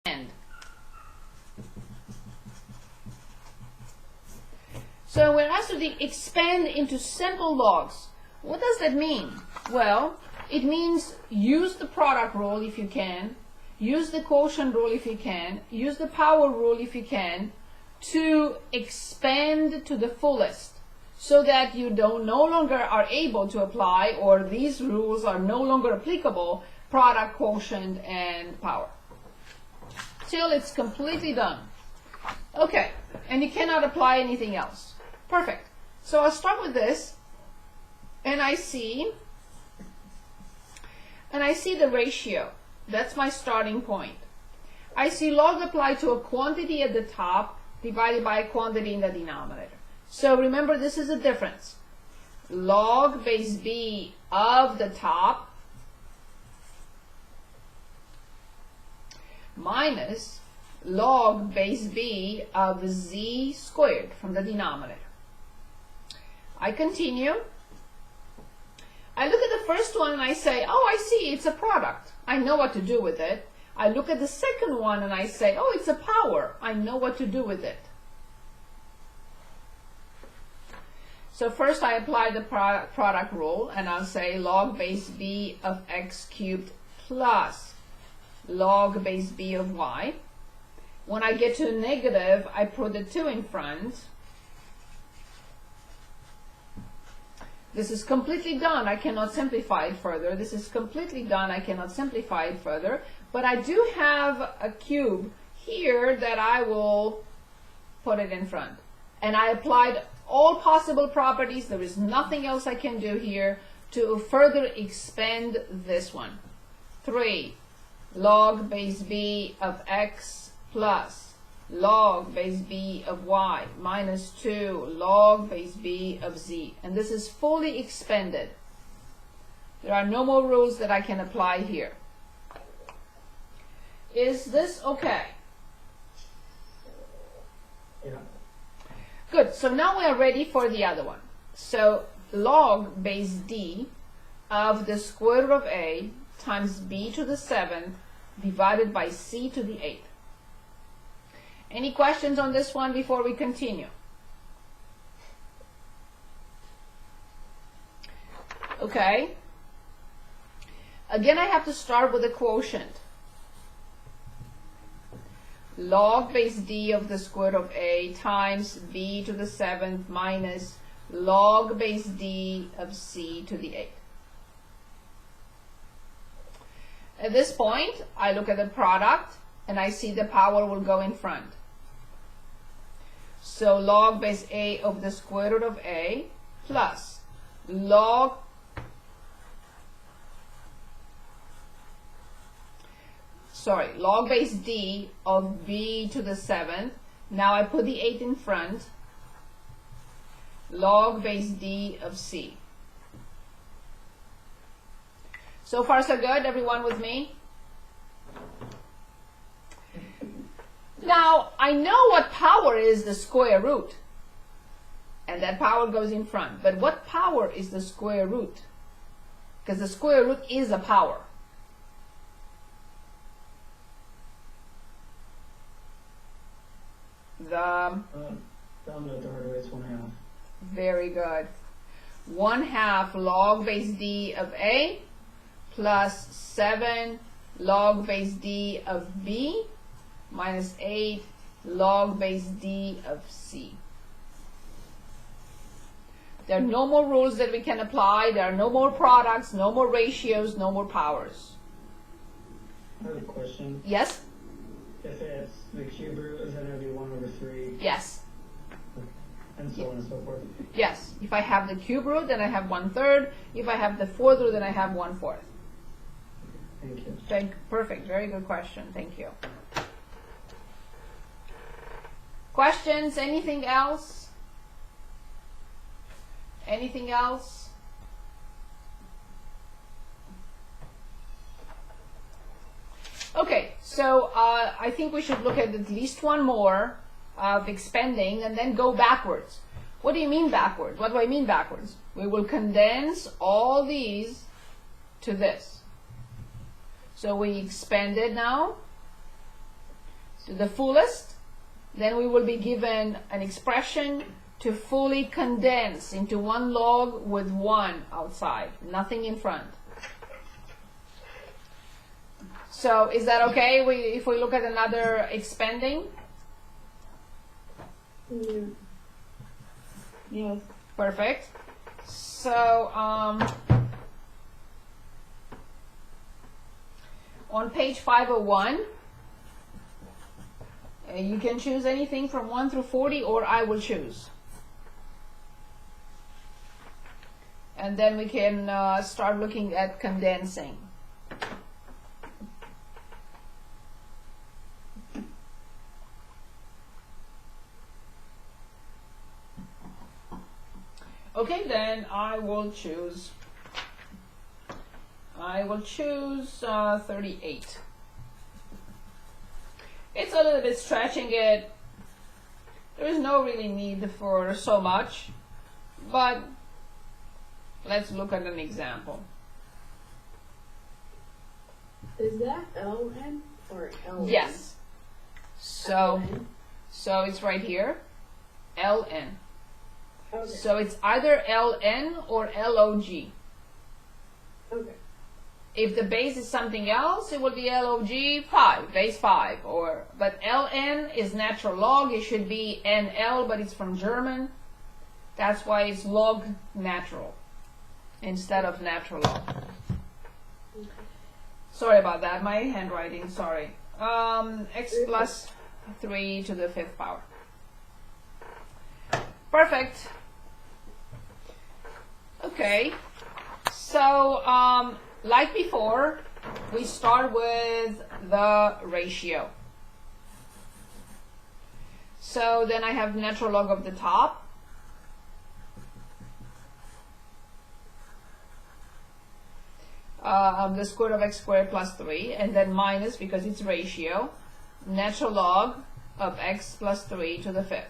expand. So we're asked to expand into simple logs. What does that mean? Well, it means use the product rule if you can, use the quotient rule if you can, use the power rule if you can, to expand to the fullest, so that you no longer are able to apply, or these rules are no longer applicable, product, quotient, and power, till it's completely done. Okay, and you cannot apply anything else. Perfect. So I'll start with this, and I see the ratio. That's my starting point. I see log applied to a quantity at the top divided by a quantity in the denominator. So remember, this is a difference. Log base b of the top minus log base b of z squared from the denominator. I continue. I look at the first one and I say, oh, I see, it's a product. I know what to do with it. I look at the second one and I say, oh, it's a power. I know what to do with it. So first I apply the product rule, and I'll say log base b of x cubed plus log base b of y. When I get to negative, I put the 2 in front. This is completely done. I cannot simplify it further. This is completely done. I cannot simplify it further. But I do have a cube here that I will put it in front. And I applied all possible properties. There is nothing else I can do here to further expand this one. 3 log base b of x plus log base b of y minus 2 log base b of z. And this is fully expanded. There are no more rules that I can apply here. Is this okay? Yeah. Good. So now we are ready for the other one. So log base d of the square root of a times b to the 7th divided by c to the 8th. Any questions on this one before we continue? Okay. Again, I have to start with a quotient. Log base d of the square root of a times b to the 7th minus log base d of c to the 8th. At this point, I look at the product and I see the power will go in front. So log base a of the square root of a plus log base d of b to the 7th. Now I put the 8 in front. Log base d of c. So far so good? Everyone with me? Now, I know what power is the square root, and that power goes in front. But what power is the square root? Because the square root is a power. Found out the hard way, it's 1/2. Very good. 1/2 log base d of a plus 7 log base d of b minus 8 log base d of c. There are no more rules that we can apply. There are no more products, no more ratios, no more powers. I have a question. Yes? If it's the cube root, is that going to be 1/3? Yes. And so on and so forth. Yes. If I have the cube root, then I have 1/3. If I have the fourth root, then I have 1/4. Thank you. Perfect. Very good question. Thank you. Questions? Anything else? Anything else? Okay, so I think we should look at least one more of expanding and then go backwards. What do you mean backwards? What do I mean backwards? We will condense all these to this. So we expanded now to the fullest, then we will be given an expression to fully condense into one log with 1 outside, nothing in front. So is that okay if we look at another expanding? Yeah. Yes. Perfect. So on page 501, you can choose anything from 1 through 40, or I will choose. And then we can start looking at condensing. Okay, then I will choose 38. It's a little bit stretching it. There is no really need for so much, but let's look at an example. Is that LN or LN? Yes. So LN? it's right here, LN. Okay. So it's either LN or LOG. Okay. If the base is something else, it will be LOG 5, base 5. But LN is natural log. It should be NL, but it's from German. That's why it's log natural instead of natural log. Okay. Sorry about that. My handwriting, sorry. X plus 3 to the 5th power. Perfect. Okay. So, like before, we start with the ratio. So then I have natural log of the top. The square root of x squared plus 3, and then minus, because it's ratio, natural log of x plus 3 to the 5th.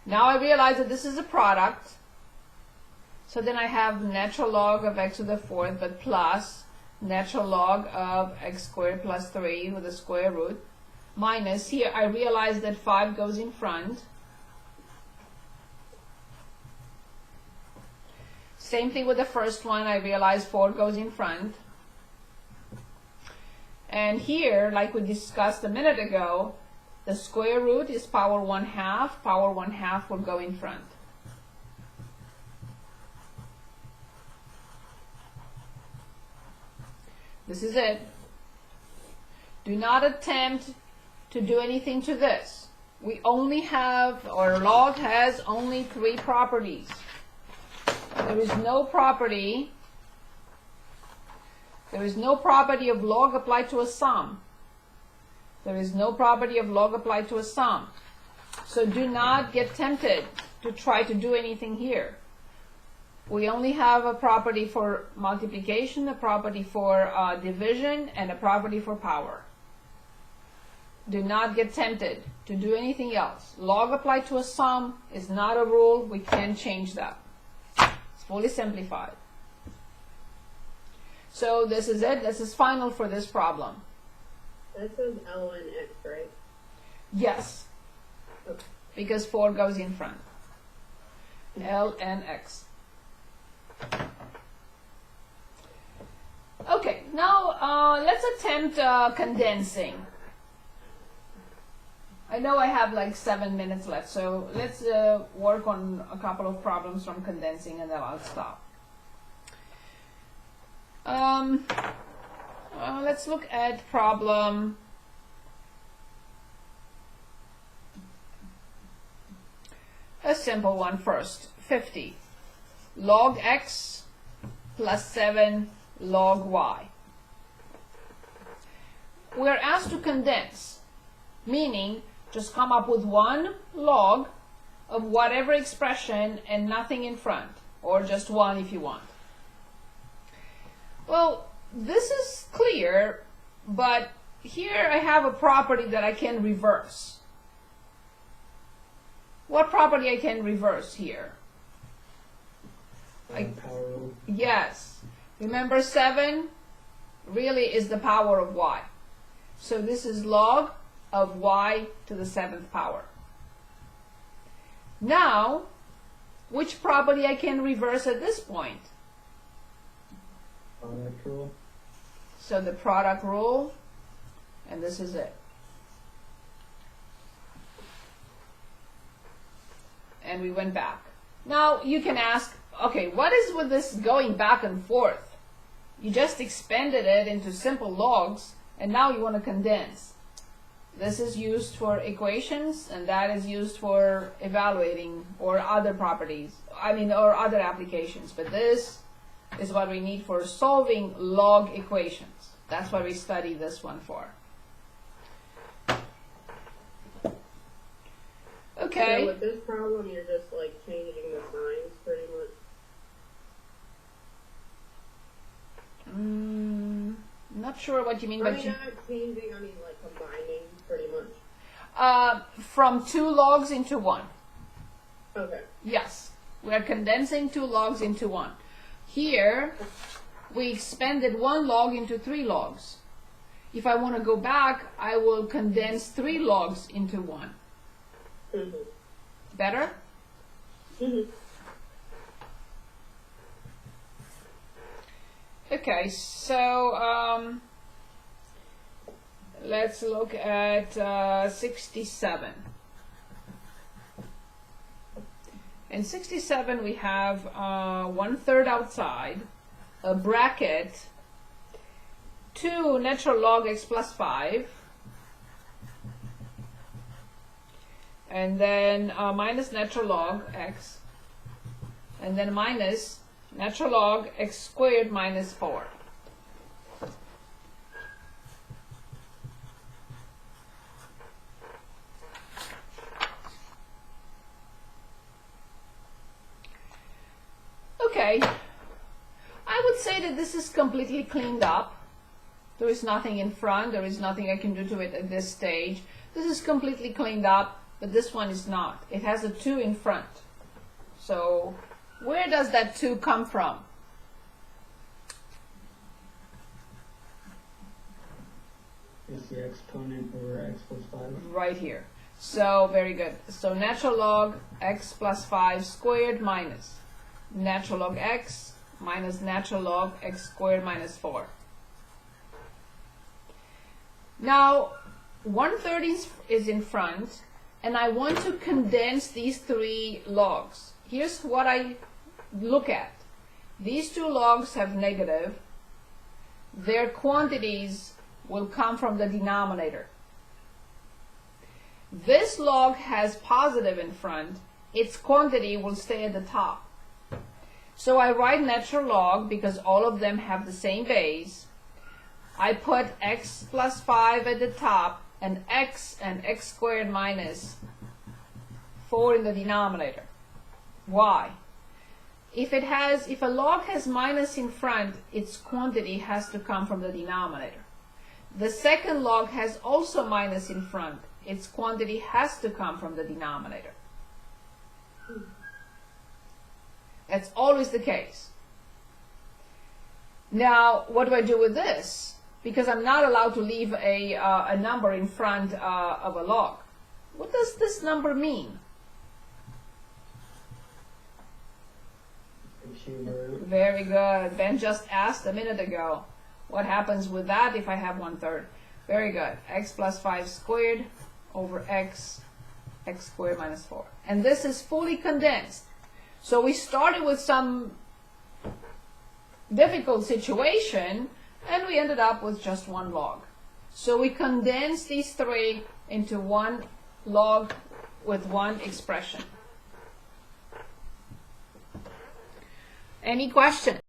Now I realize that this is a product. So then I have natural log of x to the 4th, but plus natural log of x squared plus 3 with the square root, minus, here I realize that 5 goes in front. Same thing with the first one, I realize 4 goes in front. And here, like we discussed a minute ago, the square root is power 1/2, power 1/2 will go in front. This is it. Do not attempt to do anything to this. We only have, or log has only 3 properties. There is no property of log applied to a sum. There is no property of log applied to a sum. So do not get tempted to try to do anything here. We only have a property for multiplication, a property for division, and a property for power. Do not get tempted to do anything else. Log applied to a sum is not a rule. We can't change that. It's fully simplified. So this is it. This is final for this problem. That says LNX, right? Yes, Okay. because 4 goes in front. L and X. Okay, now let's attempt condensing. I know I have like 7 minutes left, so let's work on a couple of problems from condensing and then I'll stop. Let's look at problem a simple one first. 50. Log x plus 7 log y. We are asked to condense, meaning just come up with one log of whatever expression and nothing in front, or just one if you want. Well, this is clear, but here I have a property that I can reverse. What property I can reverse here? Power rule. Yes. Remember 7? really is the power of y. So this is log of y to the 7th power. Now, which property I can reverse at this point? Product rule. So the product rule, and this is it. And we went back. Now you can ask, okay, what is with this going back and forth? You just expanded it into simple logs, and now you want to condense. This is used for equations, and that is used for evaluating or other properties, or other applications. But this is what we need for solving log equations. That's what we study this one for. Okay. So with this problem, you're just like changing the signs pretty much. Not sure what you mean, I but mean, you, not changing, I mean like combining pretty much. from 2 logs into 1. Okay. Yes, we are condensing 2 logs into 1. Here, we expanded 1 log into 3 logs. If I want to go back, I will condense 3 logs into 1. Mm-hmm. Better? Mm-hmm. Okay, so let's look at 67. In 67 we have 1/3 outside, a bracket, 2 natural log x plus 5, and then minus natural log x, and then minus natural log x squared minus 4. Okay, I would say that this is completely cleaned up. There is nothing in front, there is nothing I can do to it at this stage. This is completely cleaned up, but this one is not. It has a 2 in front. So where does that 2 come from? Is the exponent over x plus 5? Right here. So very good. So natural log x plus 5 squared minus natural log x minus natural log x squared minus 4. Now 1/3 is in front, and I want to condense these 3 logs. Here's what I look at. These 2 logs have negative. Their quantities will come from the denominator. This log has positive in front. Its quantity will stay at the top. So I write natural log because all of them have the same base. I put x plus 5 at the top and x squared minus 4 in the denominator. Why? If a log has minus in front, its quantity has to come from the denominator. The second log has also minus in front. Its quantity has to come from the denominator. That's always the case. Now, what do I do with this? Because I'm not allowed to leave a number in front of a log. What does this number mean? Very good. Ben just asked a minute ago. What happens with that if I have 1/3? Very good. X plus 5 squared over x squared minus 4. And this is fully condensed. So we started with some difficult situation, and we ended up with just 1 log. So we condensed these 3 into 1 log with 1 expression. Any question?